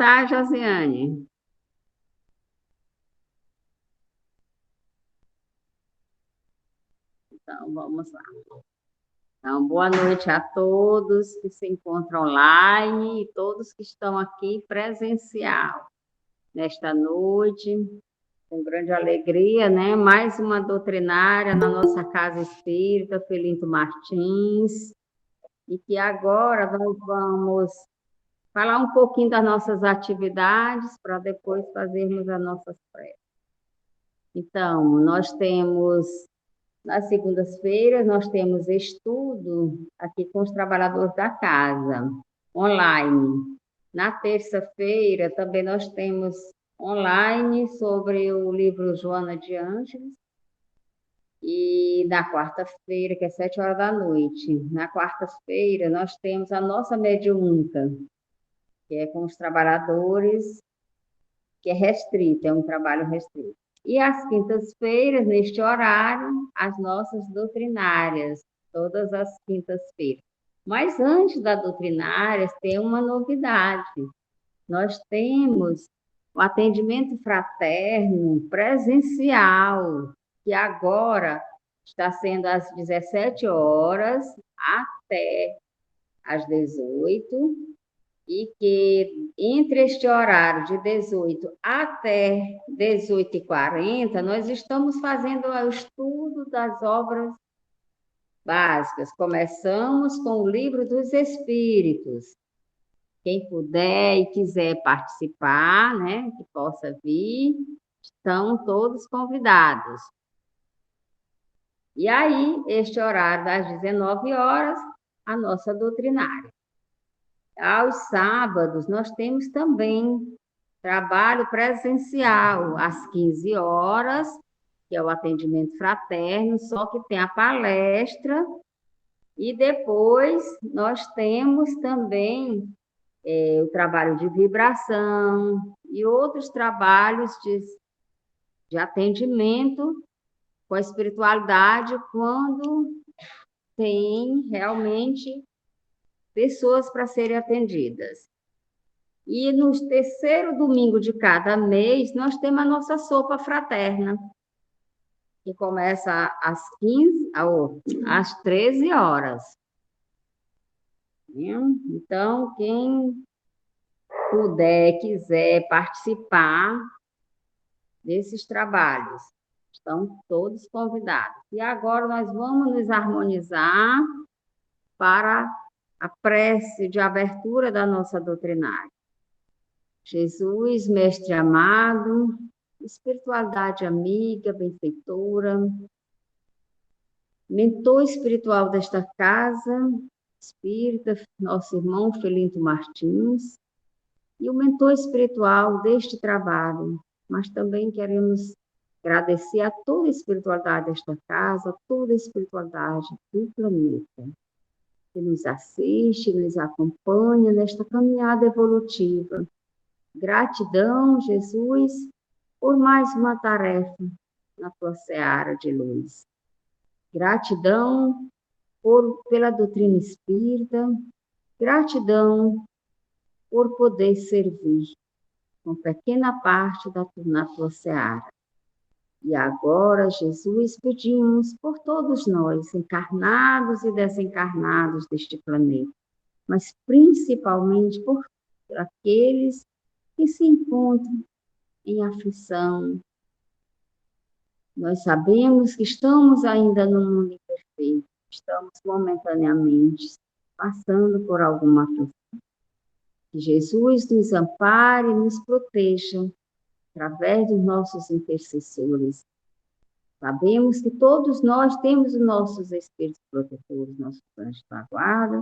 está, Josiane? Então, vamos lá. Então, boa noite a todos que se encontram online e todos que estão aqui presencial nesta noite, com grande alegria, né? Mais uma doutrinária na nossa Casa Espírita, Felinto Martins, e que agora nós vamos falar um pouquinho das nossas atividades para depois fazermos as nossas preces. Então, nós temos, nas segundas-feiras, nós temos estudo aqui com os trabalhadores da casa, online. Na terça-feira, também nós temos online sobre o livro Joana de Ângeles. E na quarta-feira, que é 7 horas da noite, na quarta-feira, nós temos a nossa mediúnica, que é com os trabalhadores, que é restrito, é um trabalho restrito. E às quintas-feiras, neste horário, as nossas doutrinárias, todas as quintas-feiras. Mas antes da doutrinárias, tem uma novidade. Nós temos o atendimento fraterno presencial, que agora está sendo às 17 horas até às 18, e que entre este horário de 18 até 18h40, nós estamos fazendo o estudo das obras básicas. Começamos com o Livro dos Espíritos. Quem puder e quiser participar, né, que possa vir, estão todos convidados. E aí, este horário das 19 horas, a nossa doutrinária. Aos sábados, nós temos também trabalho presencial, às 15 horas, que é o atendimento fraterno, só que tem a palestra, e depois nós temos também o trabalho de vibração e outros trabalhos de atendimento com a espiritualidade, quando tem realmente pessoas para serem atendidas. E no terceiro domingo de cada mês, nós temos a nossa sopa fraterna, que começa às 13 horas. Então, quem puder, quiser participar desses trabalhos, estão todos convidados. E agora nós vamos nos harmonizar para a prece de abertura da nossa doutrinária. Jesus, mestre amado, espiritualidade amiga, benfeitora, mentor espiritual desta casa, espírita, nosso irmão Felinto Martins, e o mentor espiritual deste trabalho, mas também queremos agradecer a toda a espiritualidade desta casa, toda a espiritualidade do planeta, que nos assiste, nos acompanha nesta caminhada evolutiva. Gratidão, Jesus, por mais uma tarefa na tua seara de luz. Gratidão pela doutrina espírita, gratidão por poder servir com pequena parte na tua seara. E agora, Jesus, pedimos por todos nós, encarnados e desencarnados deste planeta, mas principalmente por aqueles que se encontram em aflição. Nós sabemos que estamos ainda no mundo imperfeito, estamos momentaneamente passando por alguma aflição. Que Jesus nos ampare e nos proteja através dos nossos intercessores. Sabemos que todos nós temos os nossos espíritos protetores, nossos anjos da guarda,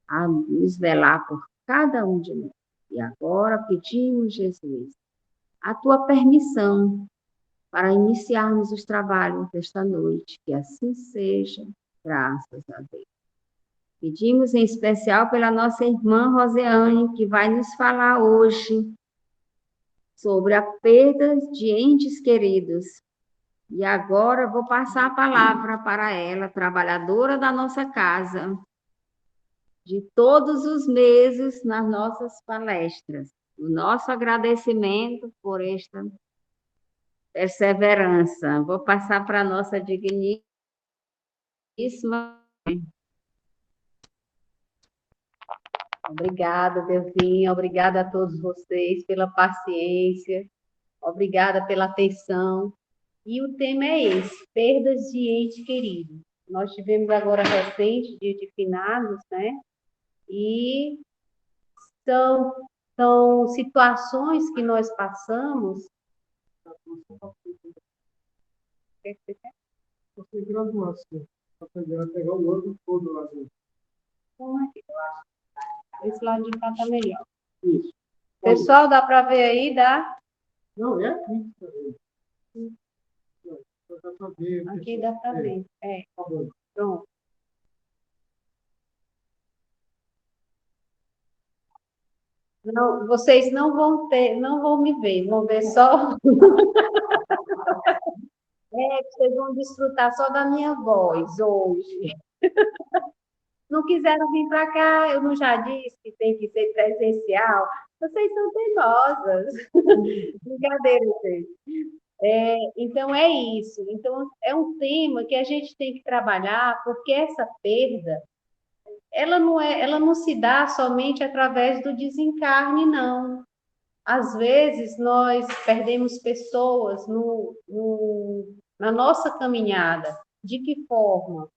a nos velar por cada um de nós. E agora pedimos, Jesus, a tua permissão para iniciarmos os trabalhos desta noite, que assim seja, graças a Deus. Pedimos em especial pela nossa irmã Roseane, que vai nos falar hoje sobre a perda de entes queridos. E agora vou passar a palavra para ela, trabalhadora da nossa casa, de todos os meses nas nossas palestras. o nosso agradecimento por esta perseverança. Vou passar para a nossa digníssima. Obrigada, Deusinha. Obrigada a todos vocês pela paciência. Obrigada pela atenção. E o tema é esse, perdas de ente querido. Nós tivemos agora recente, dia de finados, né? E são situações que nós passamos. Você graduação. Vai pegar o outro todo lá dentro. Como é que eu acho? Esse lado de cá tá melhor. Isso. Pessoal, dá para ver aí? Dá? Não, é aqui. Dá pra ver. Aqui dá para ver. É. Tá bom. Pronto. Não, vocês não vão me ver, vão ver só. Vocês vão desfrutar só da minha voz hoje. Não quiseram vir para cá, eu não já disse que tem que ser presencial. Vocês são teimosas. Brincadeira, gente. Então é isso. Então é um tema que a gente tem que trabalhar, porque essa perda, ela não se dá somente através do desencarne, não. Às vezes nós perdemos pessoas na nossa caminhada. De que forma?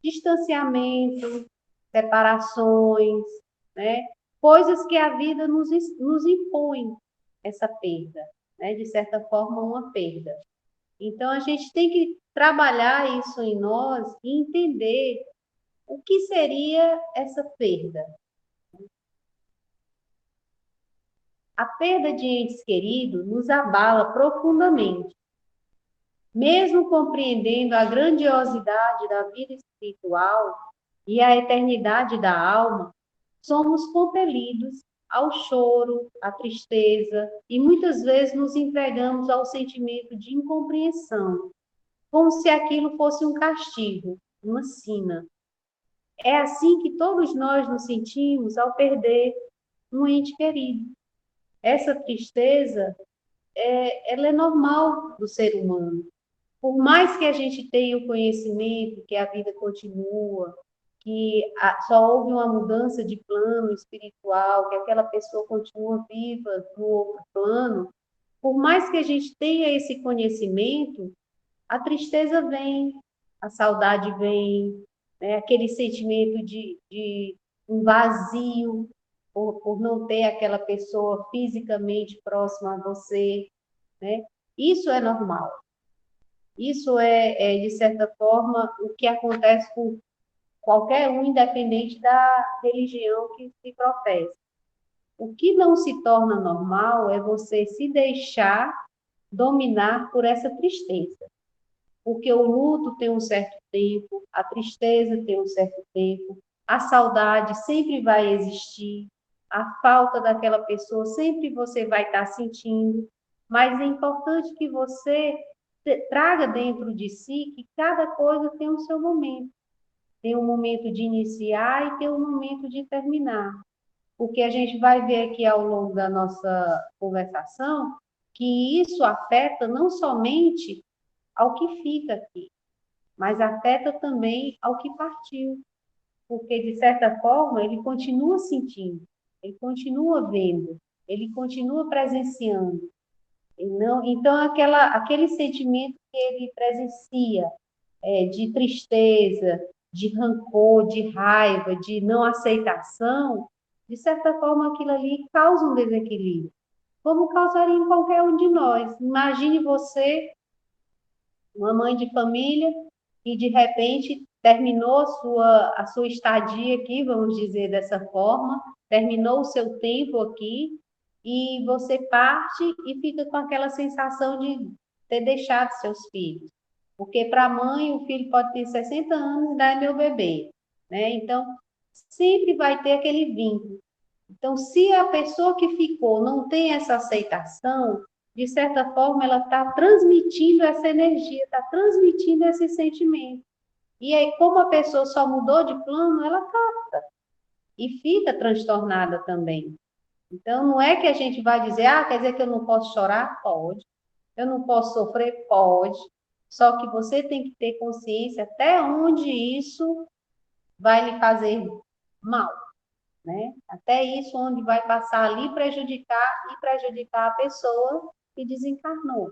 Distanciamento, separações, né? Coisas que a vida nos impõe essa perda, né? De certa forma, uma perda. Então, a gente tem que trabalhar isso em nós e entender o que seria essa perda. A perda de entes queridos nos abala profundamente. Mesmo compreendendo a grandiosidade da vida espiritual e a eternidade da alma, somos compelidos ao choro, à tristeza e muitas vezes nos entregamos ao sentimento de incompreensão, como se aquilo fosse um castigo, uma sina. É assim que todos nós nos sentimos ao perder um ente querido. Essa tristeza, ela é normal do ser humano. Por mais que a gente tenha o conhecimento que a vida continua, que só houve uma mudança de plano espiritual, que aquela pessoa continua viva no outro plano, por mais que a gente tenha esse conhecimento, a tristeza vem, a saudade vem, né? Aquele sentimento de um vazio por não ter aquela pessoa fisicamente próxima a você, né? Isso é normal. Isso de certa forma, o que acontece com qualquer um, independente da religião que se professa. O que não se torna normal é você se deixar dominar por essa tristeza. Porque o luto tem um certo tempo, a tristeza tem um certo tempo, a saudade sempre vai existir, a falta daquela pessoa sempre você vai estar sentindo, mas é importante que você traga dentro de si que cada coisa tem o seu momento. Tem um momento de iniciar e tem um momento de terminar. Porque a gente vai ver aqui ao longo da nossa conversação que isso afeta não somente ao que fica aqui, mas afeta também ao que partiu. Porque, de certa forma, ele continua sentindo, ele continua vendo, ele continua presenciando. E não, então, aquele sentimento que ele presencia, de tristeza, de rancor, de raiva, de não aceitação, de certa forma aquilo ali causa um desequilíbrio, como causaria em qualquer um de nós. Imagine você, uma mãe de família, e de repente terminou a sua estadia aqui, vamos dizer dessa forma, terminou o seu tempo aqui, e você parte e fica com aquela sensação de ter deixado seus filhos. Porque para a mãe, o filho pode ter 60 anos e ainda é meu bebê, né? Então, sempre vai ter aquele vínculo. Então, se a pessoa que ficou não tem essa aceitação, de certa forma, ela está transmitindo essa energia, está transmitindo esse sentimento. E aí, como a pessoa só mudou de plano, ela capta e fica transtornada também. Então, não é que a gente vai dizer, quer dizer que eu não posso chorar? Pode. Eu não posso sofrer? Pode. Só que você tem que ter consciência até onde isso vai lhe fazer mal, né? Até isso onde vai passar ali prejudicar a pessoa que desencarnou.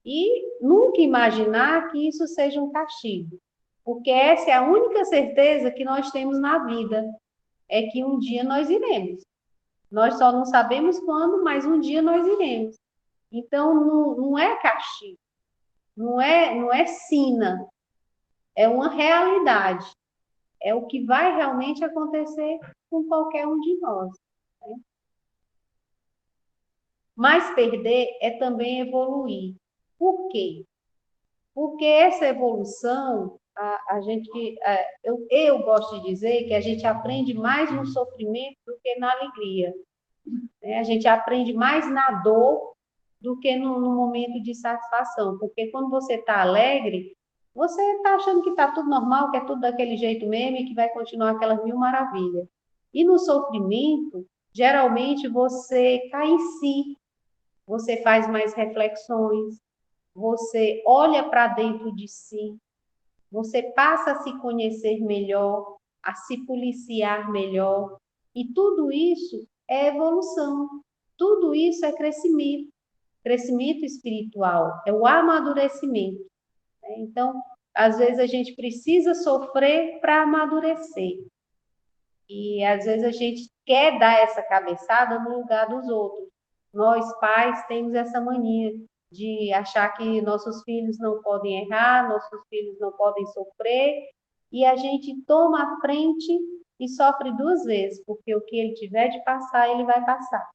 E nunca imaginar que isso seja um castigo, porque essa é a única certeza que nós temos na vida, é que um dia nós iremos. Nós só não sabemos quando, mas um dia nós iremos. Então, não é castigo, não é sina, é uma realidade. É o que vai realmente acontecer com qualquer um de nós. Né? Mas perder é também evoluir. Por quê? Porque essa evolução, eu gosto de dizer que a gente aprende mais no sofrimento do que na alegria. Né? A gente aprende mais na dor do que no momento de satisfação. Porque quando você está alegre, você está achando que está tudo normal, que é tudo daquele jeito mesmo e que vai continuar aquelas mil maravilhas. E no sofrimento, geralmente você cai em si, você faz mais reflexões, você olha para dentro de si, você passa a se conhecer melhor, a se policiar melhor. E tudo isso é evolução, tudo isso é crescimento, crescimento espiritual, é o amadurecimento. Né? Então, às vezes a gente precisa sofrer para amadurecer. E às vezes a gente quer dar essa cabeçada no lugar dos outros. Nós, pais, temos essa mania de achar que nossos filhos não podem errar, nossos filhos não podem sofrer, e a gente toma a frente e sofre duas vezes, porque o que ele tiver de passar, ele vai passar.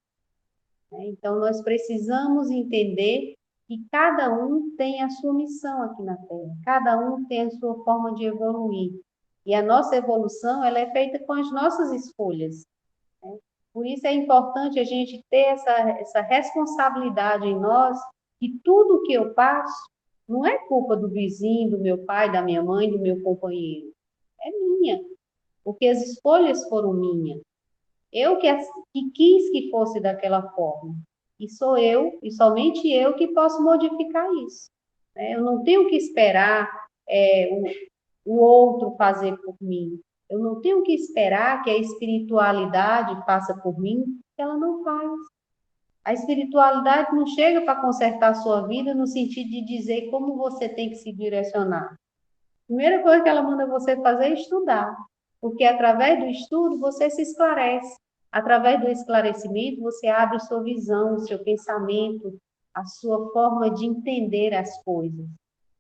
Então, nós precisamos entender que cada um tem a sua missão aqui na Terra, cada um tem a sua forma de evoluir. E a nossa evolução, ela é feita com as nossas escolhas. Né? Por isso é importante a gente ter essa responsabilidade em nós, que tudo que eu passo não é culpa do vizinho, do meu pai, da minha mãe, do meu companheiro. É minha, porque as escolhas foram minhas. Eu que quis que fosse daquela forma. E sou eu, e somente eu, que posso modificar isso. Né? Eu não tenho que esperar o outro fazer por mim. Eu não tenho que esperar que a espiritualidade faça por mim, que ela não faz. A espiritualidade não chega para consertar a sua vida no sentido de dizer como você tem que se direcionar. A primeira coisa que ela manda você fazer é estudar, porque através do estudo você se esclarece. Através do esclarecimento você abre sua visão, o seu pensamento, a sua forma de entender as coisas.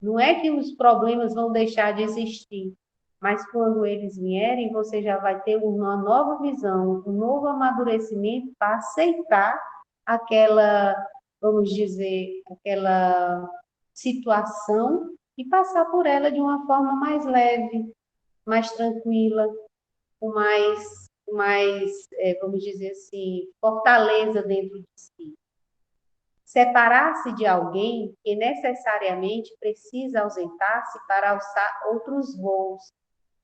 Não é que os problemas vão deixar de existir, mas quando eles vierem, você já vai ter uma nova visão, um novo amadurecimento para aceitar aquela, vamos dizer, aquela situação e passar por ela de uma forma mais leve, mais tranquila, com mais, vamos dizer assim, fortaleza dentro de si. Separar-se de alguém que necessariamente precisa ausentar-se para alçar outros voos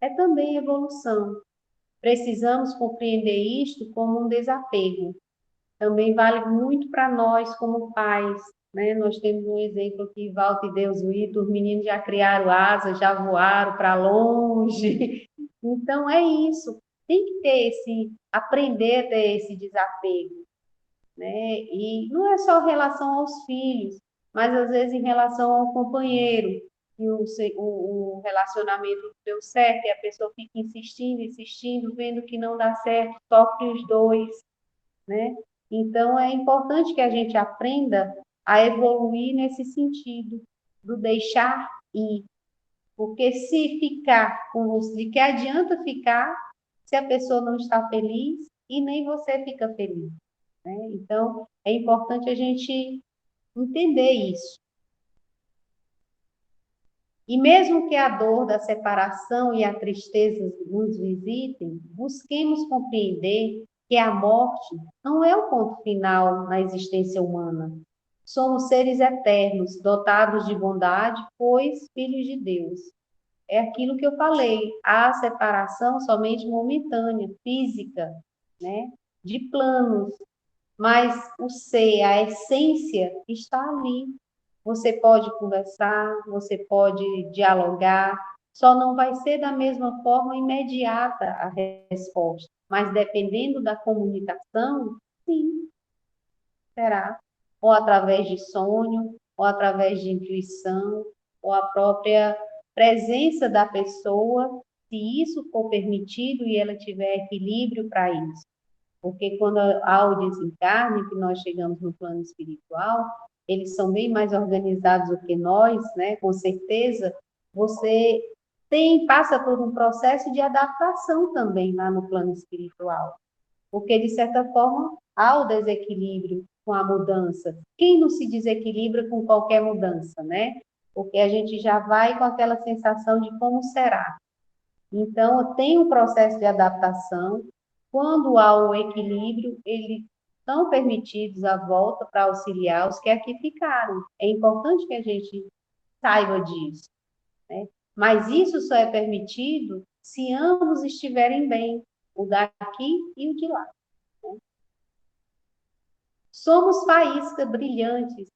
é também evolução. Precisamos compreender isto como um desapego. Também vale muito para nós como pais, né? Nós temos um exemplo aqui, Walter e Deus Wito, os meninos já criaram asas, já voaram para longe. Então é isso. Tem que ter aprender a ter esse desapego, né? E não é só em relação aos filhos, mas às vezes em relação ao companheiro, e o relacionamento não deu certo, e a pessoa fica insistindo, insistindo, vendo que não dá certo, sofre os dois, né? Então é importante que a gente aprenda a evoluir nesse sentido, do deixar ir. Porque se ficar com você, de que adianta ficar se a pessoa não está feliz e nem você fica feliz? Né? Então, é importante a gente entender isso. E mesmo que a dor da separação e a tristeza nos visitem, busquemos compreender que a morte não é o ponto final na existência humana. Somos seres eternos, dotados de bondade, pois filhos de Deus. É aquilo que eu falei, a separação somente momentânea, física, né? de planos, mas o ser, a essência está ali. Você pode conversar, você pode dialogar, só não vai ser da mesma forma imediata a resposta, mas dependendo da comunicação, sim, será. Ou através de sonho, ou através de intuição, ou a própria presença da pessoa, se isso for permitido e ela tiver equilíbrio para isso. Porque quando há o desencarne, que nós chegamos no plano espiritual, eles são bem mais organizados do que nós, né? Com certeza, você passa por um processo de adaptação também lá no plano espiritual. Porque, de certa forma, há o desequilíbrio com a mudança. Quem não se desequilibra com qualquer mudança, né? Porque a gente já vai com aquela sensação de como será. Então, tem um processo de adaptação. Quando há o equilíbrio, eles são permitidos a volta para auxiliar os que aqui ficaram. É importante que a gente saiba disso, né? Mas isso só é permitido se ambos estiverem bem, o daqui e o de lá. Somos faíscas brilhantes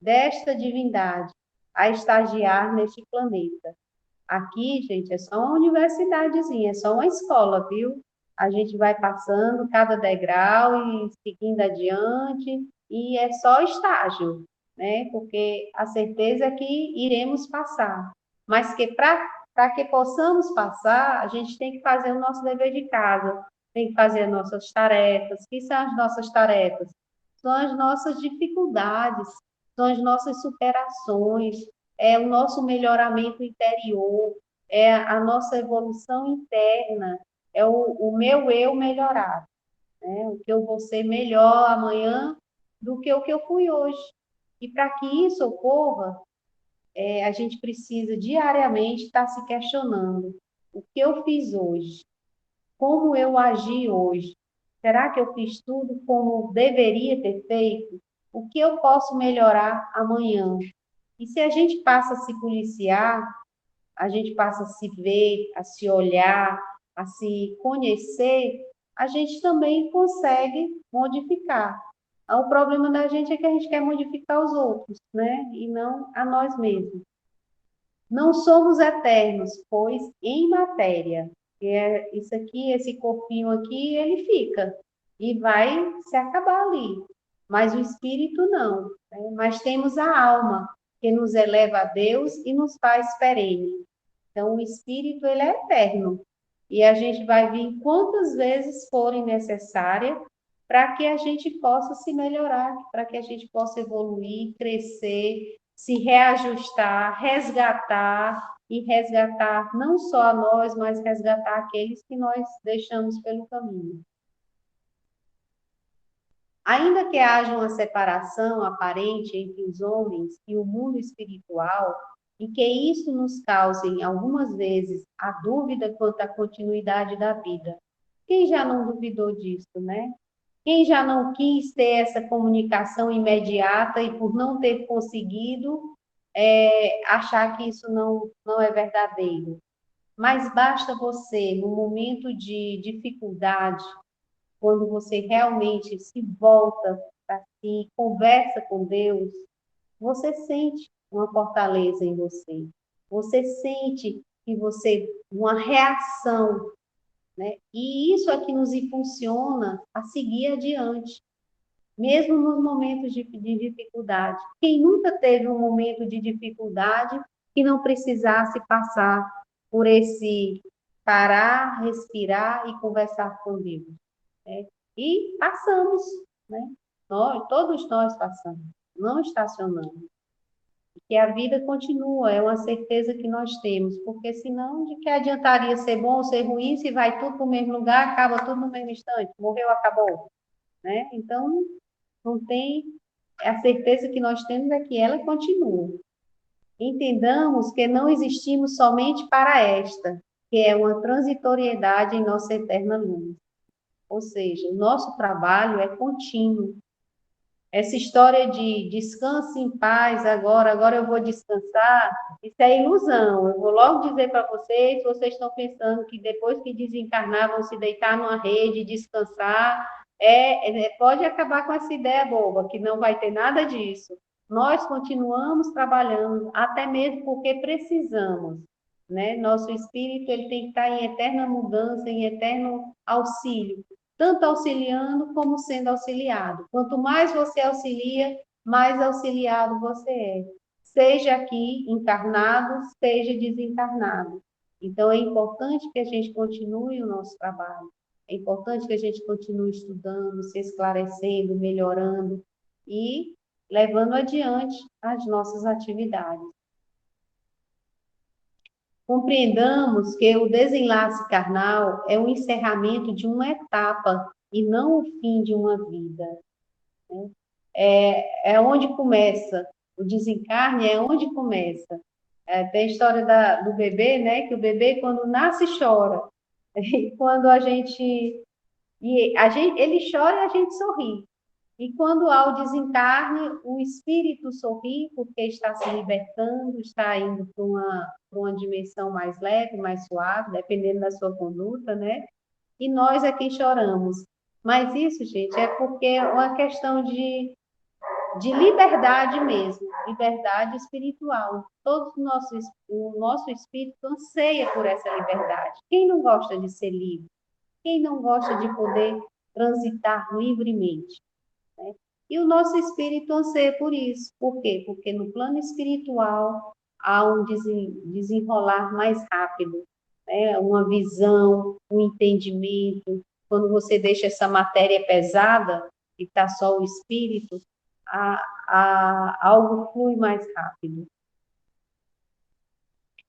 desta divindade a estagiar neste planeta. Aqui, gente, é só uma universidadezinha, é só uma escola, viu? A gente vai passando cada degrau e seguindo adiante, e é só estágio, né? Porque a certeza é que iremos passar. Mas que para que possamos passar, a gente tem que fazer o nosso dever de casa, tem que fazer as nossas tarefas. Que são as nossas tarefas? São as nossas dificuldades, são as nossas superações, é o nosso melhoramento interior, é a nossa evolução interna, é o meu eu melhorar, né? O que eu vou ser melhor amanhã do que o que eu fui hoje. E para que isso ocorra, a gente precisa diariamente estar se questionando: o que eu fiz hoje? Como eu agi hoje? Será que eu fiz tudo como deveria ter feito? O que eu posso melhorar amanhã? E se a gente passa a se policiar, a gente passa a se ver, a se olhar, a se conhecer, a gente também consegue modificar. O problema da gente é que a gente quer modificar os outros, né? E não a nós mesmos. Não somos eternos, pois em matéria. Isso aqui, esse corpinho aqui, ele fica e vai se acabar ali. Mas o espírito não, né? Mas temos a alma, que nos eleva a Deus e nos faz perene. Então, o espírito, ele é eterno. E a gente vai vir quantas vezes forem necessárias para que a gente possa se melhorar, para que a gente possa evoluir, crescer, se reajustar, resgatar e resgatar não só a nós, mas resgatar aqueles que nós deixamos pelo caminho. Ainda que haja uma separação aparente entre os homens e o mundo espiritual, e que isso nos cause, algumas vezes, a dúvida quanto à continuidade da vida. Quem já não duvidou disso, né? Quem já não quis ter essa comunicação imediata e por não ter conseguido, achar que isso não é verdadeiro. Mas basta você, no momento de dificuldade, quando você realmente se volta para si, conversa com Deus, você sente uma fortaleza em você. Você sente que uma reação, né? E isso é que nos impulsiona a seguir adiante, mesmo nos momentos de dificuldade. Quem nunca teve um momento de dificuldade e não precisasse passar por esse parar, respirar e conversar com Deus, né? E passamos, né? Todos nós passamos, não estacionamos. Que a vida continua, é uma certeza que nós temos, porque senão de que adiantaria ser bom ou ser ruim se vai tudo para o mesmo lugar, acaba tudo no mesmo instante, morreu, acabou, né? Então, não tem, a certeza que nós temos é que ela continua. Entendamos que não existimos somente para esta, que é uma transitoriedade em nossa eterna luz. Ou seja, o nosso trabalho é contínuo, essa história de descanse em paz agora eu vou descansar, isso é ilusão. Eu vou logo dizer para vocês estão pensando que depois que desencarnar vão se deitar numa rede, descansar, pode acabar com essa ideia boba, que não vai ter nada disso. Nós continuamos trabalhando, até mesmo porque precisamos, né? Nosso espírito ele tem que estar em eterna mudança, em eterno auxílio, tanto auxiliando como sendo auxiliado. Quanto mais você auxilia, mais auxiliado você é. Seja aqui encarnado, seja desencarnado. Então, é importante que a gente continue o nosso trabalho. É importante que a gente continue estudando, se esclarecendo, melhorando e levando adiante as nossas atividades. Compreendamos que o desenlace carnal é o encerramento de uma etapa e não o fim de uma vida. Né? É onde começa, o desencarne é onde começa. Tem a história do bebê, né? Que o bebê, quando nasce, chora. E quando ele chora e a gente sorri. E quando há o desencarne, o espírito sorri porque está se libertando, está indo para uma dimensão mais leve, mais suave, dependendo da sua conduta, né? E nós é quem choramos. Mas isso, gente, é porque é uma questão de liberdade mesmo, liberdade espiritual. O nosso espírito anseia por essa liberdade. Quem não gosta de ser livre? Quem não gosta de poder transitar livremente? Né? E o nosso espírito anseia por isso. Por quê? Porque no plano espiritual há um desenrolar mais rápido, né? Uma visão, um entendimento. Quando você deixa essa matéria pesada e está só o espírito, algo flui mais rápido.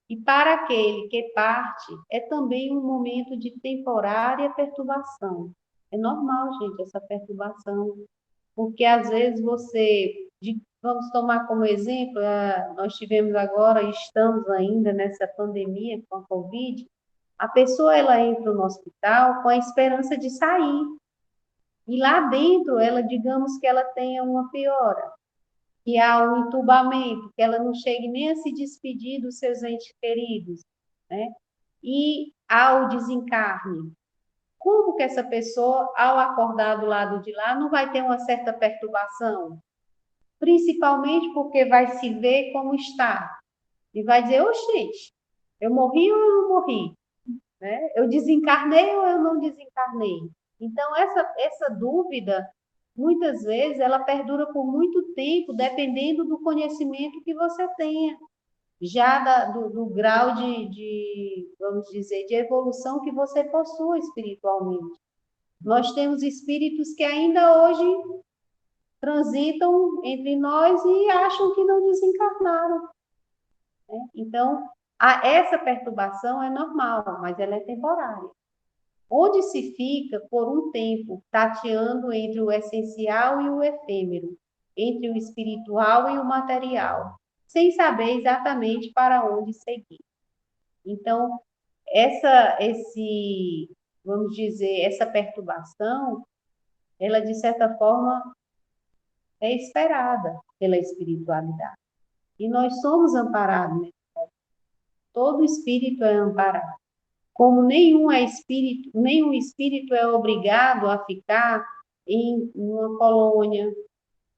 E para aquele que parte, é também um momento de temporária perturbação. É normal, gente, essa perturbação, porque às vezes vamos tomar como exemplo, nós tivemos agora, estamos ainda nessa pandemia com a Covid, a pessoa ela entra no hospital com a esperança de sair, e lá dentro ela, digamos que ela tenha uma piora, que há um entubamento, que ela não chegue nem a se despedir dos seus entes queridos, né? E há o desencarne. Como que essa pessoa, ao acordar do lado de lá, não vai ter uma certa perturbação? Principalmente porque vai se ver como está. E vai dizer, ô, gente, eu morri ou eu não morri? Né? Eu desencarnei ou eu não desencarnei? Então, essa dúvida, muitas vezes, ela perdura por muito tempo, dependendo do conhecimento que você tenha, já do grau vamos dizer, de evolução que você possua espiritualmente. Nós temos espíritos que ainda hoje transitam entre nós e acham que não desencarnaram. Né? Então, essa perturbação é normal, mas ela é temporária. Onde se fica por um tempo tateando entre o essencial e o efêmero, entre o espiritual e o material, sem saber exatamente para onde seguir. Então, vamos dizer, essa perturbação, ela de certa forma é esperada pela espiritualidade. E nós somos amparados, né? Todo espírito é amparado. Como nenhum espírito é obrigado a ficar em uma colônia.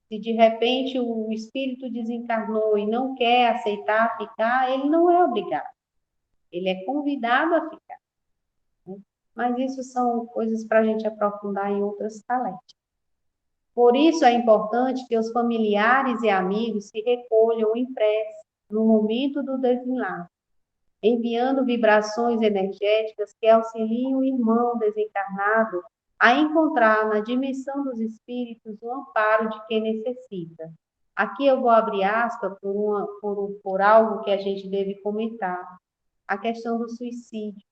Se de repente o espírito desencarnou e não quer aceitar ficar, ele não é obrigado. Ele é convidado a ficar. Né? Mas isso são coisas para a gente aprofundar em outras palestras. Por isso é importante que os familiares e amigos se recolham em prece no momento do desenlace, enviando vibrações energéticas que auxiliem o irmão desencarnado a encontrar na dimensão dos espíritos o amparo de quem necessita. Aqui eu vou abrir aspas por algo que a gente deve comentar, a questão do suicídio.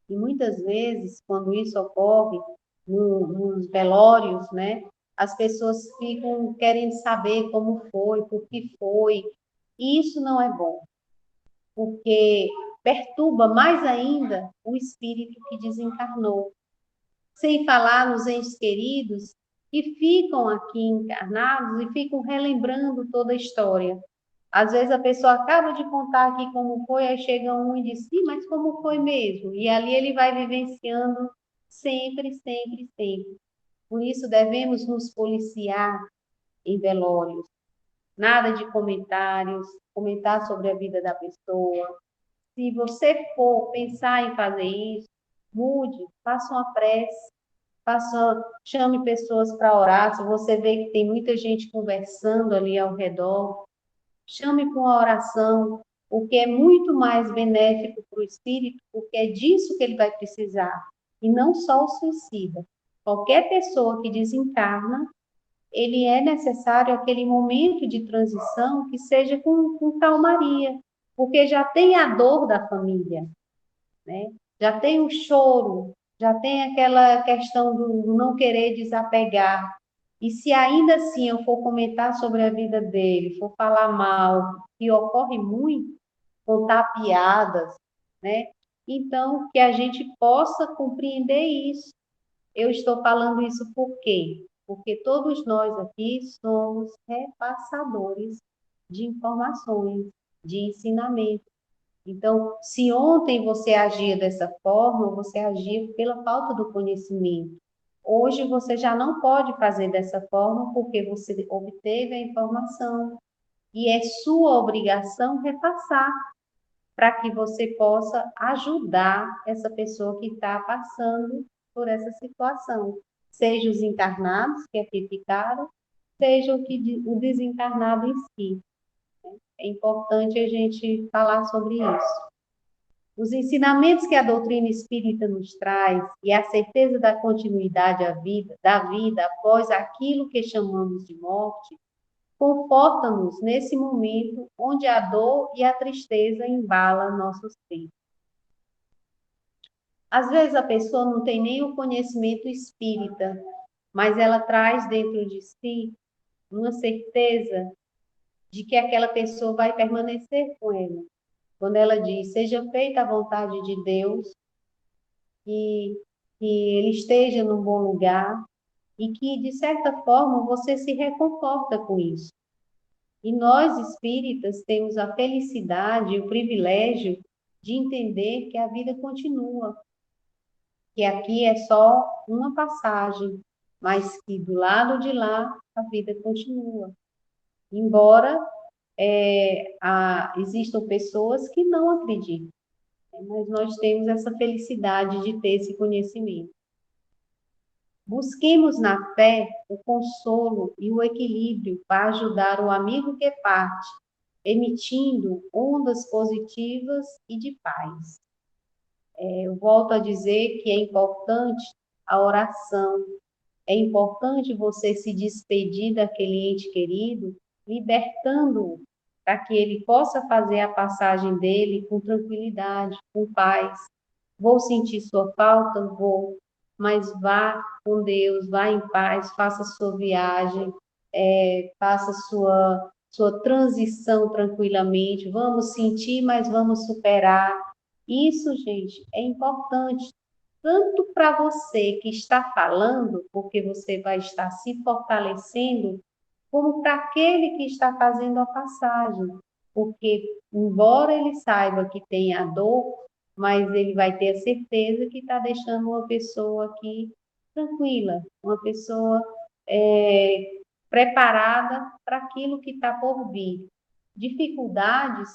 E muitas vezes, quando isso ocorre nos velórios, né, as pessoas ficam querendo saber como foi, por que foi, e isso não é bom, porque perturba mais ainda o espírito que desencarnou. Sem falar nos entes queridos e ficam aqui encarnados e ficam relembrando toda a história. Às vezes a pessoa acaba de contar aqui como foi, aí chega um e diz, sim, mas como foi mesmo? E ali ele vai vivenciando sempre, sempre, sempre. Por isso devemos nos policiar em velórios. Nada de comentários, comentar sobre a vida da pessoa. Se você for pensar em fazer isso, mude, faça uma prece, chame pessoas para orar. Se você vê que tem muita gente conversando ali ao redor, chame para uma oração, o que é muito mais benéfico para o espírito, porque é disso que ele vai precisar, e não só o suicida. Qualquer pessoa que desencarna, ele é necessário aquele momento de transição que seja com calmaria, porque já tem a dor da família, né? Já tem o choro, já tem aquela questão do não querer desapegar. E se ainda assim eu for comentar sobre a vida dele, for falar mal, que ocorre muito, contar piadas, né? Então, que a gente possa compreender isso. Eu estou falando isso por quê? Porque todos nós aqui somos repassadores de informações, de ensinamento. Então, se ontem você agia dessa forma, você agia pela falta do conhecimento. Hoje você já não pode fazer dessa forma porque você obteve a informação e é sua obrigação repassar para que você possa ajudar essa pessoa que está passando por essa situação. Seja os encarnados que aqui ficaram, seja o desencarnado em si. É importante a gente falar sobre isso. Os ensinamentos que a doutrina espírita nos traz e a certeza da continuidade da vida após aquilo que chamamos de morte, conforta-nos nesse momento onde a dor e a tristeza embalam nosso ser. Às vezes a pessoa não tem nem o conhecimento espírita, mas ela traz dentro de si uma certeza de que aquela pessoa vai permanecer com ela. Quando ela diz, seja feita a vontade de Deus, que ele esteja num bom lugar e que, de certa forma, você se reconforta com isso. E nós, espíritas, temos a felicidade e o privilégio de entender que a vida continua, que aqui é só uma passagem, mas que do lado de lá a vida continua. Embora existam pessoas que não acreditam, né? Mas nós temos essa felicidade de ter esse conhecimento. Busquemos na fé o consolo e o equilíbrio para ajudar o amigo que parte, emitindo ondas positivas e de paz. Eu volto a dizer que é importante a oração, é importante você se despedir daquele ente querido, libertando-o, para que ele possa fazer a passagem dele com tranquilidade, com paz. Vou sentir sua falta? Vou, mas vá com Deus, vá em paz, faça sua viagem, faça sua transição tranquilamente. Vamos sentir, mas vamos superar. Isso, gente, é importante, tanto para você que está falando, porque você vai estar se fortalecendo, como para aquele que está fazendo a passagem. Porque, embora ele saiba que tem a dor, mas ele vai ter a certeza que está deixando uma pessoa aqui tranquila, uma pessoa preparada para aquilo que está por vir. Dificuldades,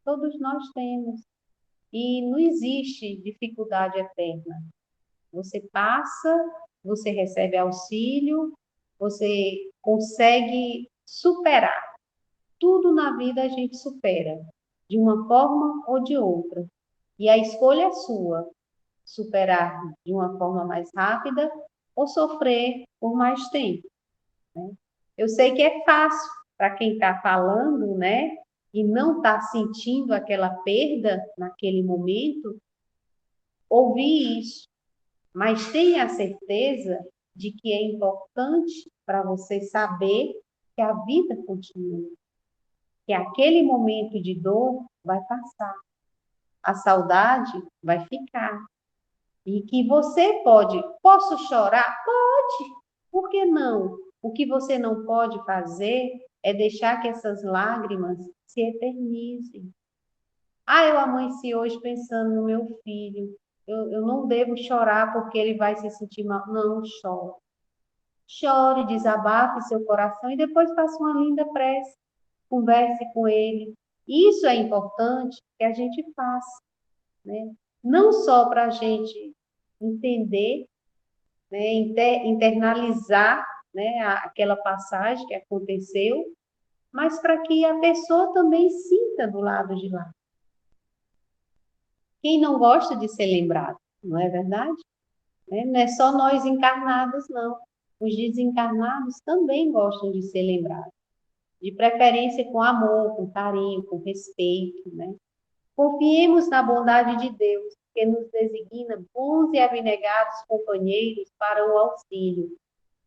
todos nós temos. E não existe dificuldade eterna. Você passa, você recebe auxílio, você consegue superar. Tudo na vida a gente supera, de uma forma ou de outra. E a escolha é sua, superar de uma forma mais rápida ou sofrer por mais tempo, né? Eu sei que é fácil para quem está falando, né? E não está sentindo aquela perda naquele momento, ouvir isso, mas tenha a certeza de que é importante para você saber que a vida continua, que aquele momento de dor vai passar, a saudade vai ficar, e que você posso chorar? Pode, Por que não? O que você não pode fazer é deixar que essas lágrimas se eternizem. Ah, eu amanheci hoje pensando no meu filho. Eu não devo chorar porque ele vai se sentir mal. Não, chore. Chore, desabafe seu coração e depois faça uma linda prece. Converse com ele. Isso é importante que a gente faça, né? Não só para a gente entender, né, internalizar, né, aquela passagem que aconteceu, mas para que a pessoa também sinta do lado de lá. Quem não gosta de ser lembrado, não é verdade? Não é só nós encarnados, não. Os desencarnados também gostam de ser lembrados, de preferência com amor, com carinho, com respeito, né? Confiemos na bondade de Deus, que nos designa bons e abnegados companheiros para o auxílio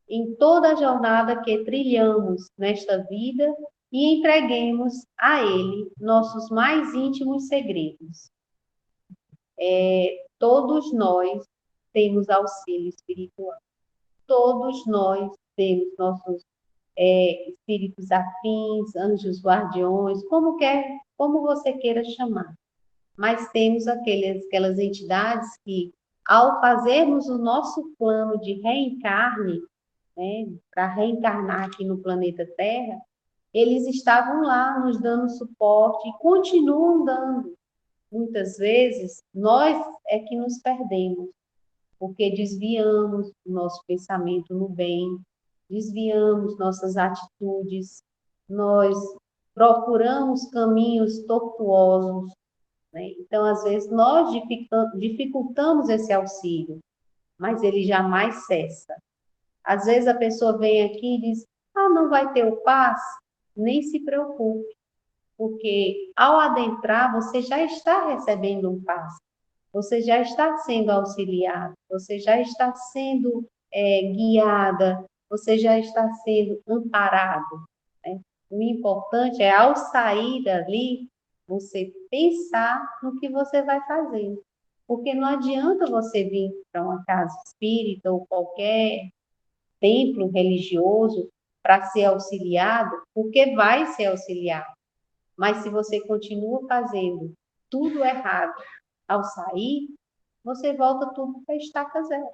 em toda a jornada que trilhamos nesta vida e entreguemos a Ele nossos mais íntimos segredos. Todos nós temos auxílio espiritual. Todos nós temos nossos espíritos afins, anjos guardiões, como você queira chamar. Mas temos aquelas entidades que, ao fazermos o nosso plano de reencarne, né, para reencarnar aqui no planeta Terra, eles estavam lá nos dando suporte e continuam dando. Muitas vezes, nós é que nos perdemos, porque desviamos o nosso pensamento no bem, desviamos nossas atitudes, nós procuramos caminhos tortuosos, né? Então, às vezes, nós dificultamos esse auxílio, mas ele jamais cessa. Às vezes a pessoa vem aqui e diz, não vai ter o passe? Nem se preocupe, porque ao adentrar, você já está recebendo um passe, você já está sendo auxiliado, você já está sendo guiada, você já está sendo amparado, né? O importante é, ao sair dali, você pensar no que você vai fazer. Porque não adianta você vir para uma casa espírita ou qualquer templo religioso para ser auxiliado, porque vai ser auxiliado. Mas se você continua fazendo tudo errado ao sair, você volta tudo para a estaca zero.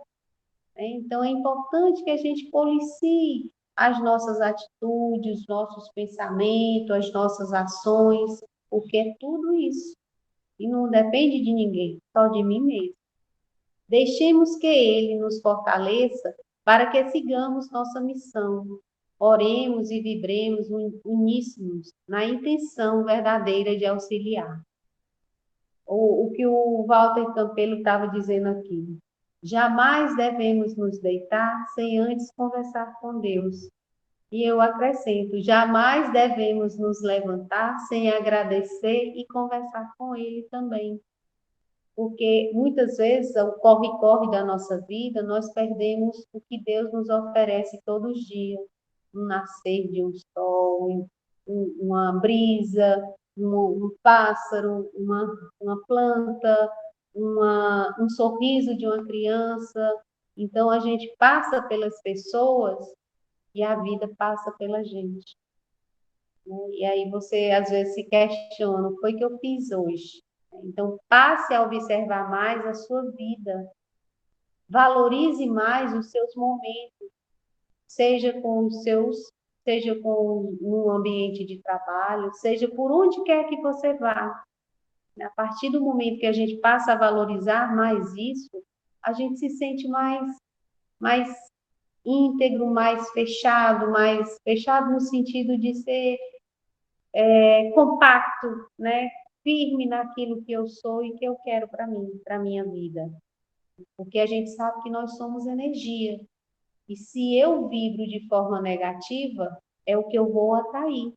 Então, é importante que a gente policie as nossas atitudes, os nossos pensamentos, as nossas ações, porque é tudo isso. E não depende de ninguém, só de mim mesmo. Deixemos que Ele nos fortaleça para que sigamos nossa missão. Oremos e vibremos uníssimos na intenção verdadeira de auxiliar. O que o Walter Campelo estava dizendo aqui. Jamais devemos nos deitar sem antes conversar com Deus. E eu acrescento, jamais devemos nos levantar sem agradecer e conversar com Ele também. Porque muitas vezes, o corre-corre da nossa vida, nós perdemos o que Deus nos oferece todos os dias. Um nascer de um sol, uma brisa, um pássaro, uma planta, um sorriso de uma criança. Então, a gente passa pelas pessoas e a vida passa pela gente, né? E aí você, às vezes, se questiona, o que foi que eu fiz hoje? Então, passe a observar mais a sua vida. Valorize mais os seus momentos, seja com um ambiente de trabalho, seja por onde quer que você vá. A partir do momento que a gente passa a valorizar mais isso, a gente se sente mais íntegro, mais fechado no sentido de ser compacto, né? Firme naquilo que eu sou e que eu quero para mim, para minha vida. Porque a gente sabe que nós somos energia. E se eu vibro de forma negativa, é o que eu vou atrair.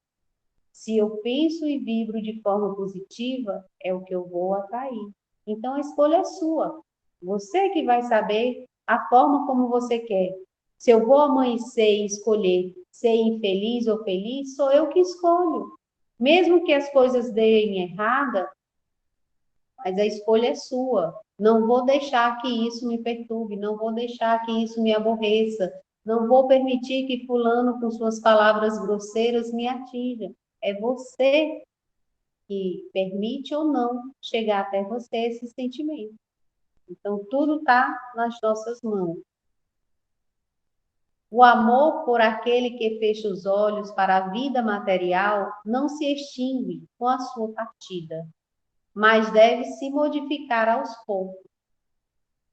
Se eu penso e vibro de forma positiva, é o que eu vou atrair. Então a escolha é sua. Você que vai saber a forma como você quer. Se eu vou amanhecer e escolher ser infeliz ou feliz, sou eu que escolho. Mesmo que as coisas deem errada, mas a escolha é sua. Não vou deixar que isso me perturbe, não vou deixar que isso me aborreça, Não vou permitir que fulano, com suas palavras grosseiras, me atinja. É você que permite ou não chegar até você esse sentimento. Então, tudo está nas nossas mãos. O amor por aquele que fecha os olhos para a vida material não se extingue com a sua partida, mas deve se modificar aos poucos.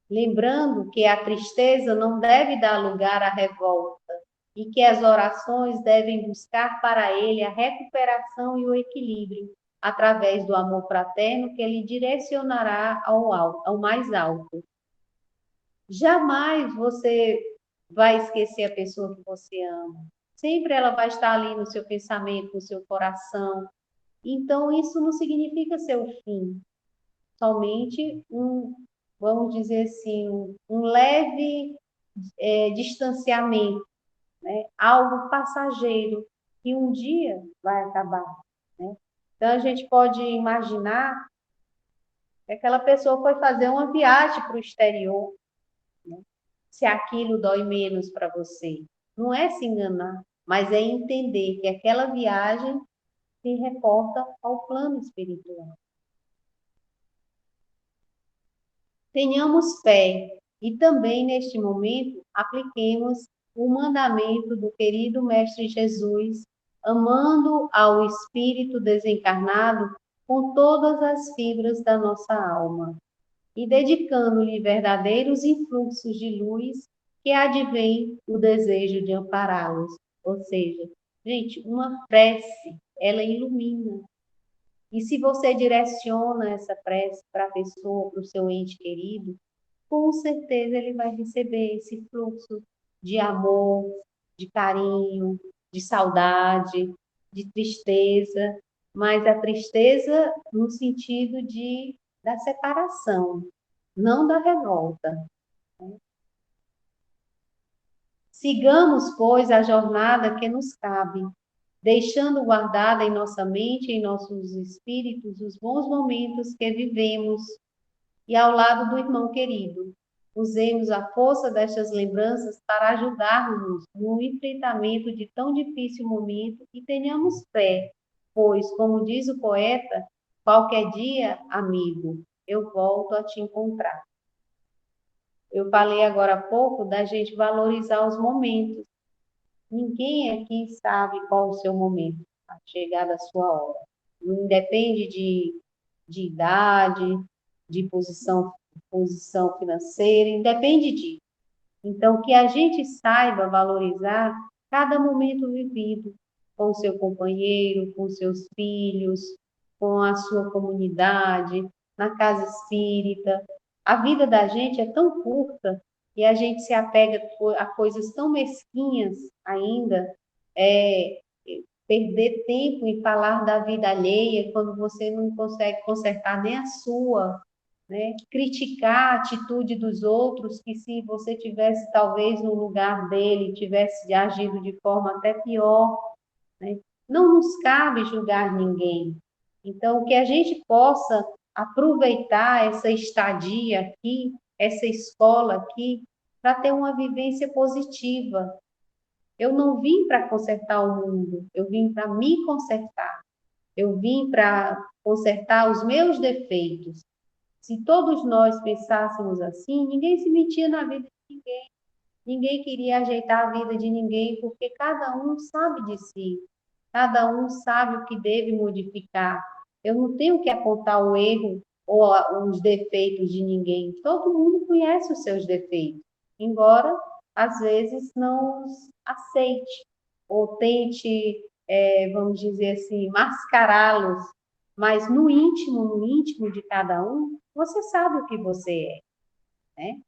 Lembrando que a tristeza não deve dar lugar à revolta e que as orações devem buscar para ele a recuperação e o equilíbrio através do amor fraterno que ele direcionará ao mais alto. Jamais você vai esquecer a pessoa que você ama. Sempre ela vai estar ali no seu pensamento, no seu coração. Então, isso não significa ser o fim. Somente vamos dizer assim, um leve distanciamento, né? Algo passageiro que um dia vai acabar, né? Então, a gente pode imaginar que aquela pessoa foi fazer uma viagem para o exterior, né? Se aquilo dói menos para você. Não é se enganar, mas é entender que aquela viagem se reporta ao plano espiritual. Tenhamos fé e também, neste momento, apliquemos o mandamento do querido Mestre Jesus, amando ao espírito desencarnado com todas as fibras da nossa alma e dedicando-lhe verdadeiros influxos de luz que advém o desejo de ampará-los. Ou seja, gente, uma prece, ela ilumina. E se você direciona essa prece para a pessoa, para o seu ente querido, com certeza ele vai receber esse fluxo de amor, de carinho, de saudade, de tristeza, mas a tristeza no sentido da separação, não da revolta. Sigamos, pois, a jornada que nos cabe, deixando guardada em nossa mente e em nossos espíritos os bons momentos que vivemos e ao lado do irmão querido. Usemos a força destas lembranças para ajudar-nos no enfrentamento de tão difícil momento e tenhamos fé, pois, como diz o poeta, qualquer dia, amigo, eu volto a te encontrar. Eu falei agora há pouco da gente valorizar os momentos. Ninguém aqui sabe qual o seu momento, a chegada da sua hora. Não depende de idade, de posição financeira, independe disso. Então, que a gente saiba valorizar cada momento vivido com o seu companheiro, com seus filhos, com a sua comunidade, na casa espírita. A vida da gente é tão curta e a gente se apega a coisas tão mesquinhas ainda, é, perder tempo em falar da vida alheia quando você não consegue consertar nem a sua, né? Criticar a atitude dos outros, que se você tivesse talvez no lugar dele, tivesse agido de forma até pior, né? Não nos cabe julgar ninguém. Então, que a gente possa aproveitar essa estadia aqui, essa escola aqui, para ter uma vivência positiva. Eu não vim para consertar o mundo, eu vim para me consertar. Eu vim para consertar os meus defeitos. Se todos nós pensássemos assim, ninguém se metia na vida de ninguém. Ninguém queria ajeitar a vida de ninguém, porque cada um sabe de si. Cada um sabe o que deve modificar. Eu não tenho que apontar o erro ou os defeitos de ninguém. Todo mundo conhece os seus defeitos, embora às vezes não os aceite ou tente, vamos dizer assim, mascará-los. Mas no íntimo de cada um, você sabe o que você é, né?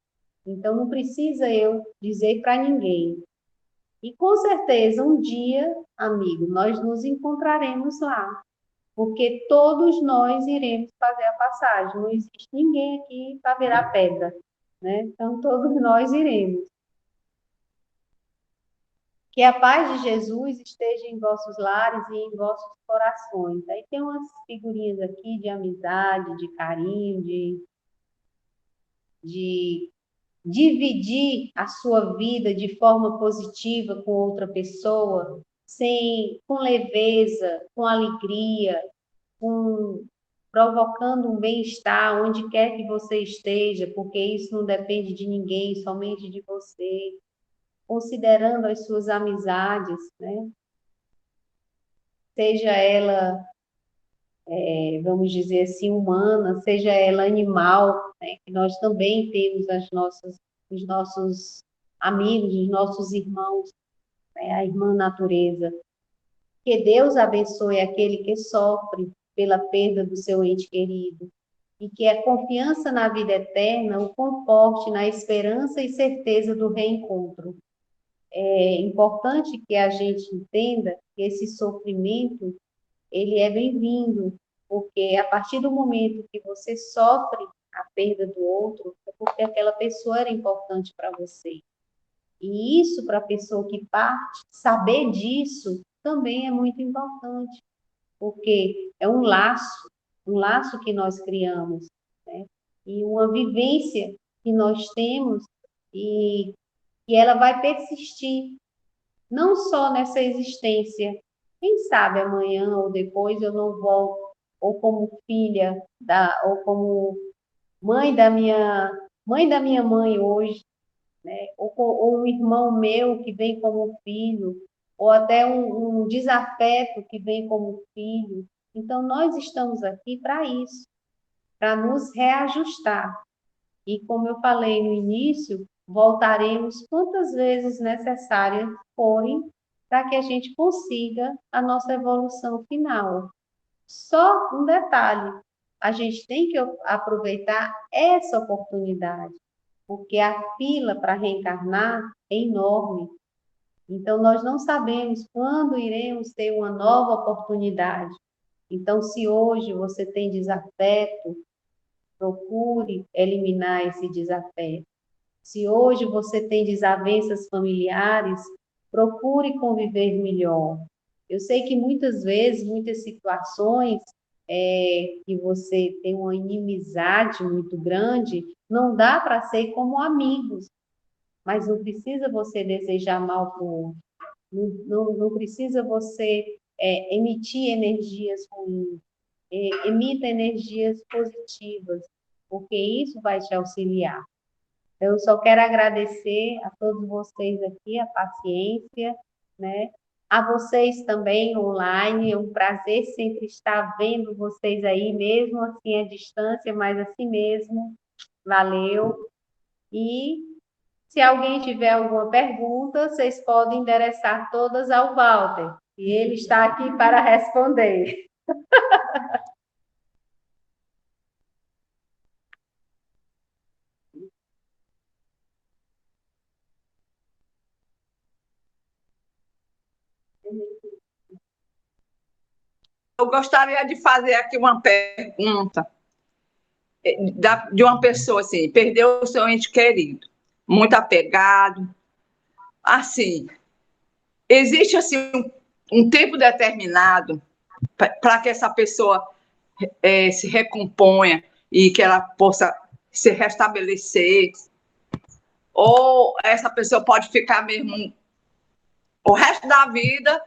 Então não precisa eu dizer para ninguém. E com certeza um dia, amigo, nós nos encontraremos lá, porque todos nós iremos fazer a passagem. Não existe ninguém aqui para virar pedra, né? Então todos nós iremos. Que a paz de Jesus esteja em vossos lares e em vossos corações. Aí tem umas figurinhas aqui de amizade, de carinho, de dividir a sua vida de forma positiva com outra pessoa, com leveza, com alegria, provocando um bem-estar onde quer que você esteja, porque isso não depende de ninguém, somente de você, considerando as suas amizades, né? Seja ela, vamos dizer assim, humana, seja ela animal, né? Que nós também temos os nossos amigos, os nossos irmãos, né? A irmã natureza. Que Deus abençoe aquele que sofre pela perda do seu ente querido e que a confiança na vida eterna o conforte na esperança e certeza do reencontro. É importante que a gente entenda que esse sofrimento, ele é bem-vindo, porque a partir do momento que você sofre a perda do outro, é porque aquela pessoa era importante para você. E isso, para a pessoa que parte, saber disso também é muito importante, porque é um laço que nós criamos, né? E uma vivência que nós temos e ela vai persistir, não só nessa existência. Quem sabe amanhã ou depois eu não volto, ou como filha, ou como mãe da minha mãe hoje, né? Ou um irmão meu que vem como filho, ou até um desafeto que vem como filho. Então, nós estamos aqui para isso, para nos reajustar. E como eu falei no início, voltaremos quantas vezes necessárias forem para que a gente consiga a nossa evolução final. Só um detalhe, a gente tem que aproveitar essa oportunidade, porque a fila para reencarnar é enorme. Então, nós não sabemos quando iremos ter uma nova oportunidade. Então, se hoje você tem desafeto, procure eliminar esse desafeto. Se hoje você tem desavenças familiares, procure conviver melhor. Eu sei que muitas vezes, muitas situações que você tem uma inimizade muito grande, não dá para ser como amigos, mas não precisa você desejar mal para o outro, não precisa você emitir energias ruins, emita energias positivas, porque isso vai te auxiliar. Eu só quero agradecer a todos vocês aqui, a paciência, né? A vocês também online, é um prazer sempre estar vendo vocês aí, mesmo assim à distância, mas assim mesmo. Valeu. E se alguém tiver alguma pergunta, vocês podem endereçar todas ao Walter, e ele está aqui para responder. Eu gostaria de fazer aqui uma pergunta de uma pessoa assim, perdeu o seu ente querido, muito apegado. Assim, existe assim um tempo determinado para que essa pessoa se recomponha e que ela possa se restabelecer? Ou essa pessoa pode ficar mesmo o resto da vida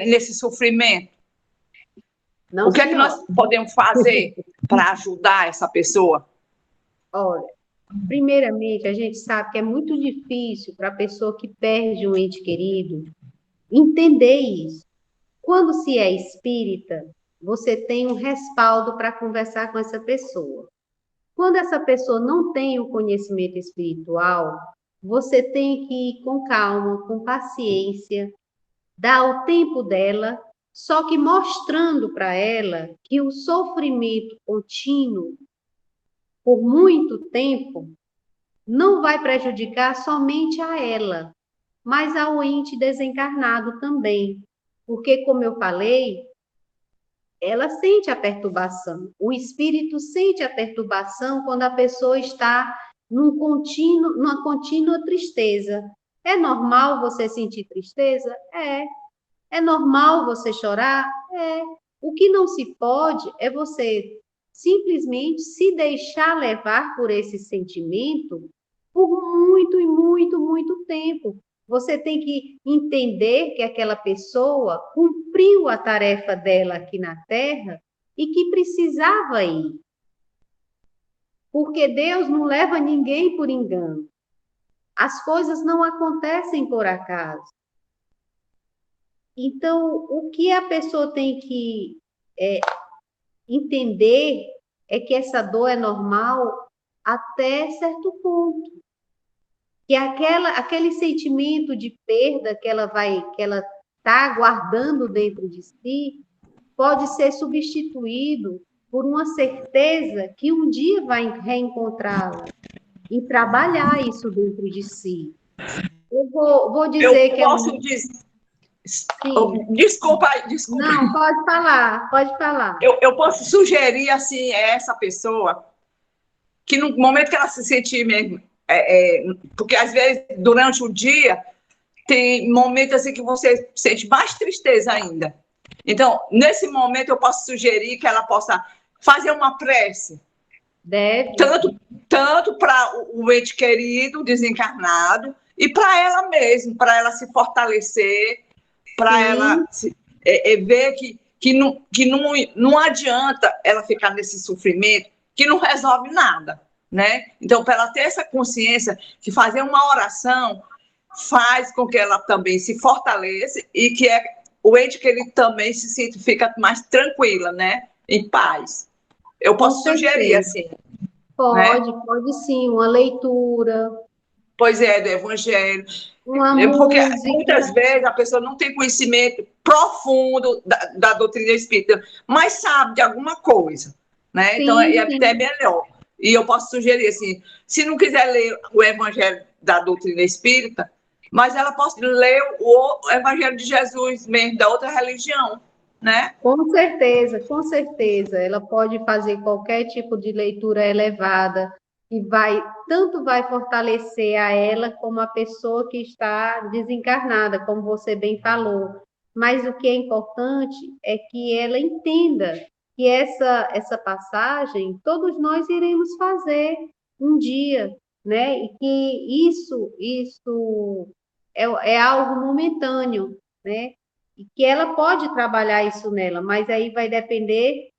nesse sofrimento? Não, o que é que nós podemos fazer para ajudar essa pessoa? Olha, primeiramente, a gente sabe que é muito difícil para a pessoa que perde um ente querido entender isso. Quando se é espírita, você tem um respaldo para conversar com essa pessoa. Quando essa pessoa não tem o conhecimento espiritual, você tem que ir com calma, com paciência, dar o tempo dela, só que mostrando para ela que o sofrimento contínuo, por muito tempo, não vai prejudicar somente a ela, mas ao ente desencarnado também. Porque, como eu falei, ela sente a perturbação. O espírito sente a perturbação quando a pessoa está numa contínua tristeza. É normal você sentir tristeza? É. É normal você chorar? É. O que não se pode é você simplesmente se deixar levar por esse sentimento por muito e muito, muito tempo. Você tem que entender que aquela pessoa cumpriu a tarefa dela aqui na Terra e que precisava ir. Porque Deus não leva ninguém por engano. As coisas não acontecem por acaso. Então, o que a pessoa tem que entender é que essa dor é normal até certo ponto. Que aquele sentimento de perda que ela está guardando dentro de si pode ser substituído por uma certeza que um dia vai reencontrá-la e trabalhar isso dentro de si. Eu vou dizer Eu que é posso dizer. Sim. Desculpa. Não, pode falar, pode falar. Eu posso sugerir assim a essa pessoa que no momento que ela se sentir mesmo, porque às vezes durante o dia tem momentos assim que você sente mais tristeza ainda. Então, nesse momento eu posso sugerir que ela possa fazer uma prece. Deve. Tanto para o ente querido desencarnado e para ela mesma, para ela se fortalecer, para ela ver que não adianta ela ficar nesse sofrimento, que não resolve nada, né? Então, para ela ter essa consciência que fazer uma oração faz com que ela também se fortaleça e que o ente querido também fica mais tranquila, né? Em paz. Eu posso sugerir assim. Pode, Né? pode sim, uma leitura. Pois é, do Evangelho. Uma Porque música. muitas vezes a pessoa não tem conhecimento profundo da doutrina espírita, mas sabe de alguma coisa, né? Sim, Então é sim. até melhor. E eu posso sugerir assim, se não quiser ler o Evangelho da doutrina espírita, mas ela pode ler o Evangelho de Jesus mesmo, da outra religião, né? Com certeza, com certeza. Ela pode fazer qualquer tipo de leitura elevada que tanto vai fortalecer a ela como a pessoa que está desencarnada, como você bem falou. Mas o que é importante é que ela entenda que essa passagem todos nós iremos fazer um dia, né? E que isso é algo momentâneo, né? E que ela pode trabalhar isso nela, mas aí vai depender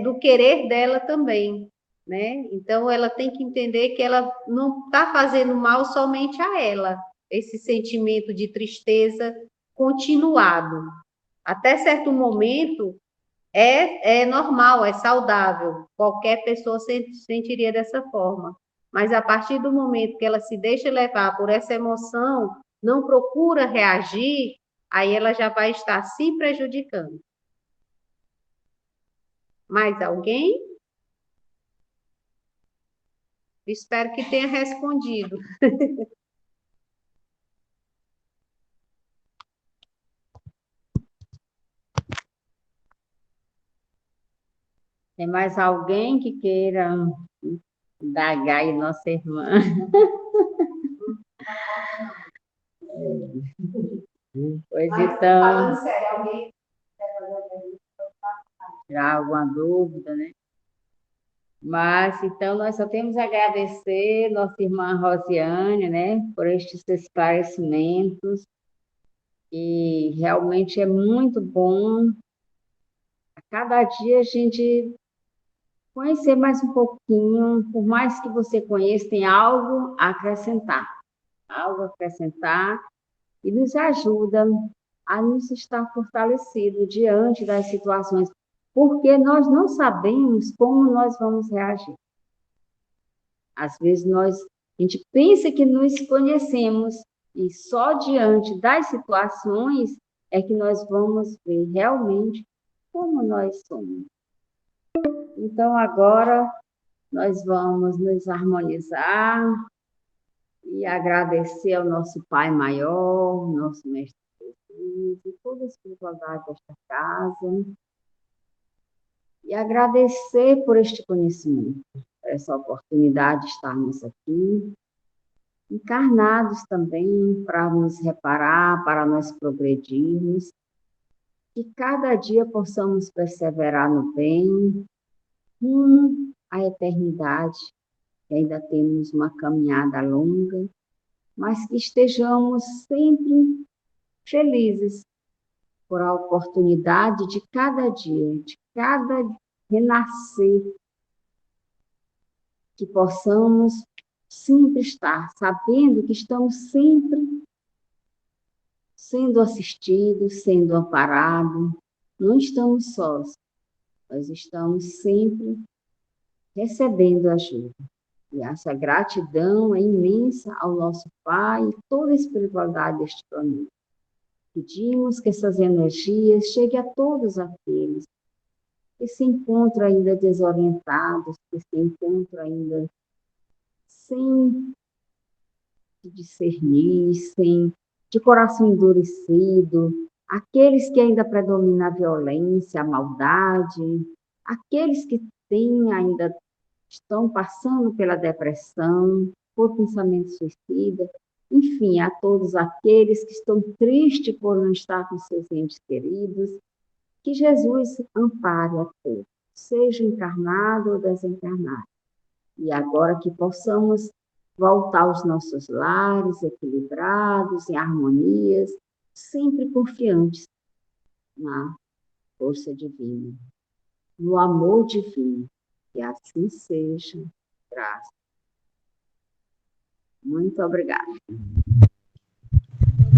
do querer dela também, né? Então ela tem que entender que ela não está fazendo mal somente a ela, esse sentimento de tristeza continuado. Até certo momento é normal, é saudável, qualquer pessoa sentiria dessa forma. Mas a partir do momento que ela se deixa levar por essa emoção, não procura reagir, aí ela já vai estar se prejudicando. Mais alguém? Espero que tenha respondido. Tem mais alguém que queira indagar aí, nossa irmã? Pois então, Falando sério, alguém tirar alguma dúvida, né? Mas, então, nós só temos a agradecer nossa irmã Rosiane, né, por estes esclarecimentos, e realmente é muito bom a cada dia a gente conhecer mais um pouquinho, por mais que você conheça, tem algo a acrescentar, e nos ajuda a nos estar fortalecido diante das situações, porque nós não sabemos como nós vamos reagir. Às vezes a gente pensa que nos conhecemos e só diante das situações é que nós vamos ver realmente como nós somos. Então agora nós vamos nos harmonizar e agradecer ao nosso Pai Maior, nosso Mestre Jesus e toda a espiritualidade desta casa e agradecer por este conhecimento, por essa oportunidade de estarmos aqui encarnados também para nos reparar, para nós progredirmos, que cada dia possamos perseverar no bem, rumo à eternidade, que ainda temos uma caminhada longa, mas que estejamos sempre felizes por a oportunidade de cada dia, de cada renascer, que possamos sempre estar sabendo que estamos sempre sendo assistidos, sendo amparados, não estamos sós, nós estamos sempre recebendo ajuda. E essa gratidão é imensa ao nosso Pai e toda a espiritualidade deste planeta. Pedimos que essas energias cheguem a todos aqueles que se encontram ainda desorientados, que se encontram ainda sem discernir, sem de coração endurecido, aqueles que ainda predomina a violência, a maldade, aqueles que ainda estão passando pela depressão, por pensamento suicida, enfim, a todos aqueles que estão tristes por não estar com seus entes queridos, que Jesus ampare a todos, seja encarnado ou desencarnado. E agora que possamos voltar aos nossos lares, equilibrados, em harmonias, sempre confiantes na força divina, no amor divino. Que assim seja. Graças. Muito obrigada.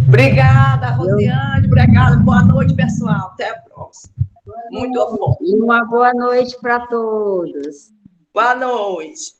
Obrigada, Rosiane. Obrigada. Boa noite, pessoal. Até a próxima. Muito bom. E uma boa noite para todos. Boa noite.